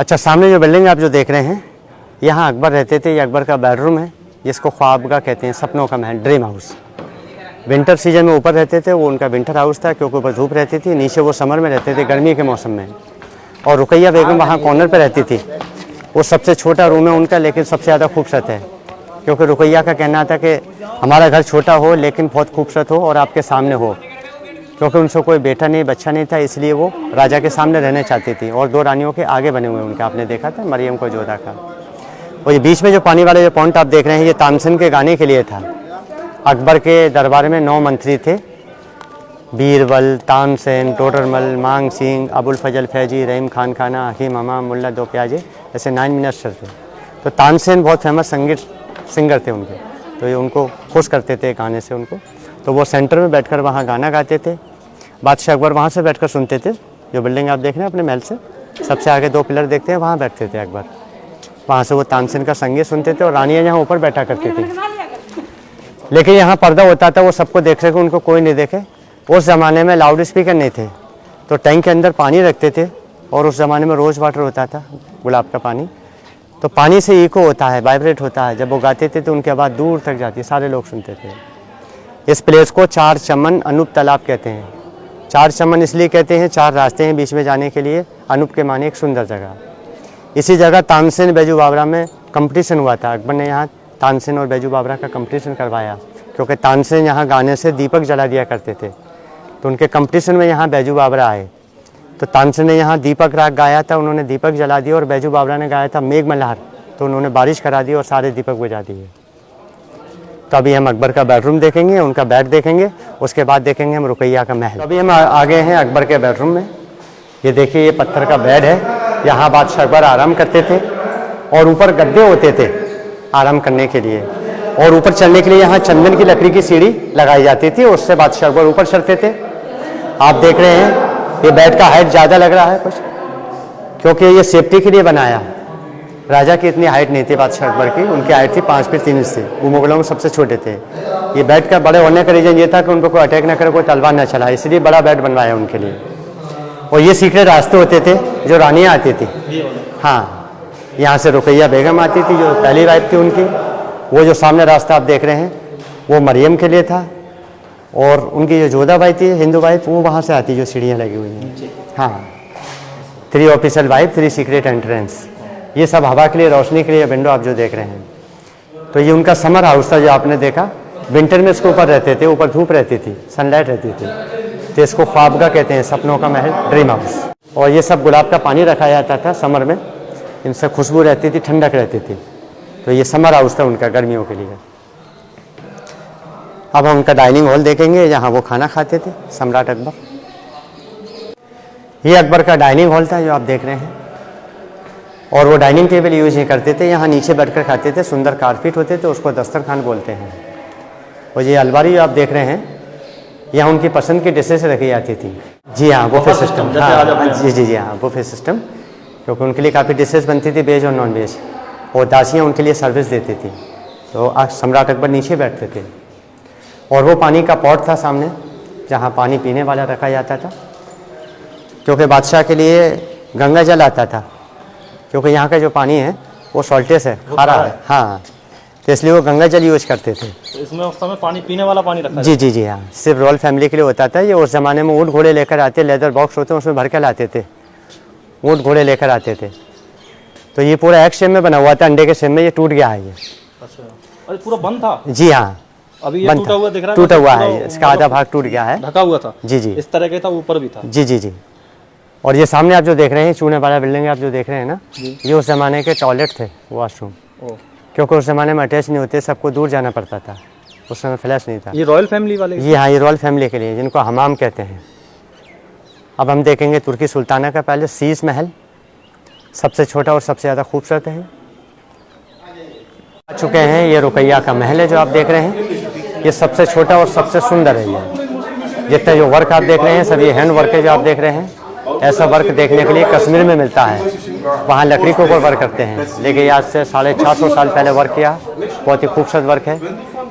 अच्छा, सामने जो बिल्डिंग आप जो देख रहे हैं, यहाँ अकबर रहते थे। ये अकबर का बेडरूम है, जिसको ख्वाबगा कहते हैं, सपनों का महल, ड्रीम हाउस। विंटर सीजन में ऊपर रहते थे, वो उनका विंटर हाउस था क्योंकि ऊपर धूप रहती थी। नीचे वो समर में रहते थे, गर्मी के मौसम में। और रुकैया बेगम वहाँ कॉर्नर पे रहती थी। वो सबसे छोटा रूम है उनका, लेकिन सबसे ज़्यादा खूबसूरत है, क्योंकि रुकैया का कहना था कि हमारा घर छोटा हो लेकिन बहुत खूबसूरत हो और आपके सामने हो, क्योंकि उनसे कोई बेटा नहीं, बच्चा नहीं था, इसलिए वो राजा के सामने रहना चाहती थी। और 2 रानियों के आगे बने हुए उनके, आपने देखा था, मरियम को जोधा का। और ये बीच में जो पानी वाले जो पॉइंट आप देख रहे हैं, ये तानसेन के गाने के लिए था। अकबर के दरबार में 9 मंत्री थे, बीरबल, तानसेन, टोडरमल, मांग सिंह, अबुल फजल फैजी, रहीम खान खाना, हकीम हमा, मुल्ला 2 प्याजे, ऐसे 9 मिनिस्टर थे। तो तानसेन बहुत फेमस सिंगर थे उनके, तो ये उनको खुश करते थे गाने से उनको। तो वो सेंटर में बैठकर वहाँ गाना गाते थे। बादशाह अकबर वहाँ से बैठकर सुनते थे। जो बिल्डिंग आप देख रहे हैं अपने महल से सबसे आगे 2 पिलर देखते हैं, वहाँ बैठते थे अकबर। वहाँ से वो तानसेन का संगीत सुनते थे और रानियाँ यहाँ ऊपर बैठा करती थी। लेकिन यहाँ पर्दा होता था, वो सबको देख सके, उनको कोई नहीं देखे। उस ज़माने में लाउड स्पीकर नहीं थे, तो टैंक के अंदर पानी रखते थे। और उस ज़माने में रोज़ वाटर होता था, गुलाब का पानी। तो पानी से इको होता है, वाइब्रेट होता है। जब वो गाते थे तो उनकी आवाज़ दूर तक जाती, सारे लोग सुनते थे। इस प्लेस को 4 चमन अनूप तालाब कहते हैं। 4 चमन इसलिए कहते हैं, 4 रास्ते हैं बीच में जाने के लिए। अनूप के माने एक सुंदर जगह। इसी जगह तानसेन बैजू बावरा में कंपटीशन हुआ था। अकबर ने यहाँ तानसेन और बैजू बावरा का कंपटीशन करवाया, क्योंकि तानसेन यहाँ गाने से दीपक जला दिया करते थे। तो उनके कंपटीशन में यहाँ बैजू बावरा आए। तो तानसेन ने यहाँ दीपक राग गाया था, उन्होंने दीपक जला दिया। और बैजू बावरा ने गाया था मेघ मल्हार, तो उन्होंने बारिश करा दी और सारे दीपक बुझा दिए। तो अभी हम अकबर का बेडरूम देखेंगे, उनका बेड देखेंगे, उसके बाद देखेंगे हम रुकैया का महल। अभी हम आगे हैं अकबर के बेडरूम में। ये देखिए, ये पत्थर का बेड है, यहाँ बादशाह अकबर आराम करते थे। और ऊपर गद्दे होते थे आराम करने के लिए, और ऊपर चलने के लिए यहाँ चंदन की लकड़ी की सीढ़ी लगाई जाती थी, उससे बादशाह अकबर ऊपर चढ़ते थे। आप देख रहे हैं ये बेड का हाइट ज़्यादा लग रहा है कुछ, क्योंकि ये सेफ्टी के लिए बनाया। राजा की इतनी हाइट नहीं थी बादशाह अकबर की, उनकी हाइट थी 5 फीट 3 इंच थी। वो मुगलों में सबसे छोटे थे। ये बेड का बड़े होने का रीज़न ये था कि उनको कोई अटैक ना करे, कोई तलवार ना चलाए, इसलिए बड़ा बेड बनवाया उनके लिए। और ये सीक्रेट रास्ते होते थे जो रानियाँ आती थी। हाँ, यहाँ से रुकैया बेगम आती थी, जो पहली वाइफ थी उनकी। वो जो सामने रास्ता आप देख रहे हैं, वो मरियम के लिए था। और उनकी जो जोधा बाई थी, हिंदू वाइफ, वो वहाँ से आती, जो सीढ़ियाँ लगी हुई हैं। हाँ, 3 ऑफिशियल वाइफ, 3 सीक्रेट एंट्रेंस। ये सब हवा के लिए, रोशनी के लिए विंडो आप जो देख रहे हैं। तो ये उनका समर हाउस था जो आपने देखा। विंटर में इसके ऊपर रहते थे, ऊपर धूप रहती थी, सनलाइट रहती थी, तो इसको ख्वाबगा कहते हैं, सपनों का महल, ड्रीम हाउस। और ये सब गुलाब का पानी रखा जाता था समर में, इनसे खुशबू रहती थी, ठंडक रहती थी। तो ये समर हाउस था उनका गर्मियों के लिए। अब हम उनका डाइनिंग हॉल देखेंगे, जहाँ वो खाना खाते थे, सम्राट अकबर। ये अकबर का डाइनिंग हॉल था जो आप देख रहे हैं। और वो डाइनिंग टेबल यूज नहीं करते थे, यहाँ नीचे बैठकर खाते थे। सुंदर कारपेट होते थे, उसको दस्तरखान बोलते हैं। और ये अलमारी जो आप देख रहे हैं, यहाँ उनकी पसंद की डिशेज रखी जाती थी। जी हाँ, बुफे सिस्टम। जी हाँ, बुफे सिस्टम, क्योंकि उनके लिए काफ़ी डिशेज बनती थी, वेज और नॉन वेज। और दासियाँ उनके लिए सर्विस देती थी। तो सम्राट अकबर नीचे बैठते थे। और वो पानी का पॉट था सामने, जहाँ पानी पीने वाला रखा जाता था, क्योंकि बादशाह के लिए गंगा जल आता था, क्योंकि यहाँ का जो पानी है वो सॉल्टेस है, खारा है। हाँ, तो इसलिए वो गंगा जल यूज करते थे। तो इसमें उस समय पानी पीने वाला पानी रखा जी हाँ, सिर्फ रॉयल फैमिली के लिए होता था ये। उस ज़माने में ऊँट घोड़े लेकर आते, लेदर बॉक्स होते हैं, उसमें भर के लाते थे, ऊँट घोड़े लेकर आते थे। तो ये पूरा एक शेप में बना हुआ था, अंडे के शेप में। ये टूट गया है ये। अच्छा, अरे पूरा बंद था? जी हाँ, अभी ये टूटा हुआ दिख रहा है। टूटा हुआ है, इसका आधा भाग टूट गया है, ढका हुआ था। जी इस तरह के था, ऊपर भी था। जी। और ये सामने आप जो देख रहे हैं, चूने वाला बिल्डिंग आप जो देख रहे हैं ना, ये उस ज़माने के टॉयलेट थे, वॉशरूम। क्योंकि उस ज़माने में अटैच नहीं होते, सबको दूर जाना पड़ता था, उस समय फ्लैश नहीं था। ये रॉयल फैमिली वाले? जी हाँ, ये रॉयल फैमिली के लिए, जिनको हमाम कहते हैं। अब हम देखेंगे तुर्की सुल्ताना का पैलेस, शीश महल, सबसे छोटा और सबसे ज़्यादा खूबसूरत है। आ चुके हैं, ये रुकैया का महल है जो आप देख रहे हैं। ये सबसे छोटा और सबसे सुंदर है। ये जितने जो वर्क आप देख रहे हैं, सब ये हैंड वर्क है जो आप देख रहे हैं। ऐसा वर्क देखने के लिए कश्मीर में मिलता है, वहाँ लकड़ी के ऊपर वर्क करते हैं। लेकिन आज से 450 साल पहले वर्क किया, बहुत ही खूबसूरत वर्क है।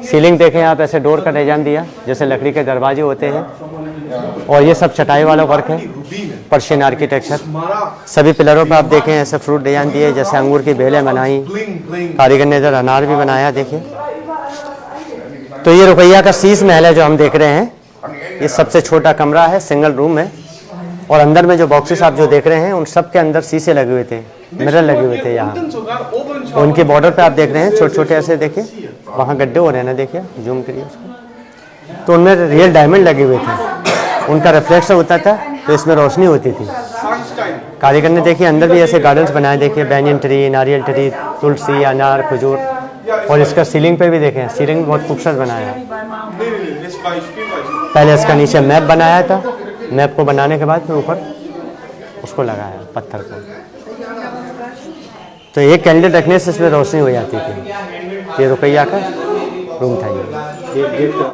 सीलिंग देखें आप, ऐसे डोर का डिजाइन दिया जैसे लकड़ी के दरवाजे होते हैं। और ये सब चटाई वाला वर्क है। Persian architecture. सभी पिलरों पर आप देखें ऐसे फ्रूट डिजाइन दिए, जैसे अंगूर की बेलें बनाई, कारीगर ने इधर अनार भी बनाया, देखिए। तो ये रुपैया का शीश महल है जो हम देख रहे हैं। ये सबसे छोटा कमरा है, सिंगल रूम है, और अंदर में जो बॉक्सेस आप जो देख रहे हैं उन सब के अंदर शीशे लगे हुए थे, मिरर लगे हुए थे यहाँ। उनके बॉर्डर पे आप देख रहे हैं छोटे छोटे ऐसे, देखिए वहाँ गड्ढे हो रहे हैं ना, देखिए जूम करिए उसको, तो उनमें रियल डायमंड लगे हुए थे, उनका रिफ्लेक्शन होता था तो इसमें रोशनी होती थी। कारीगर ने देखिए अंदर भी ऐसे गार्डन्स बनाए, देखिए बैंगन ट्री, नारियल ट्री, तुलसी, अनार, खजूर, और इसका सीलिंग पे भी देखें, सीलिंग बहुत खूबसूरत बनाया है। पहले इसका नीचे मैप बनाया था, मैप को बनाने के बाद फिर ऊपर उसको लगाया पत्थर को, तो एक कैंडल रखने से इसमें रोशनी हो जाती थी। ये रुपैया का रूम था ये।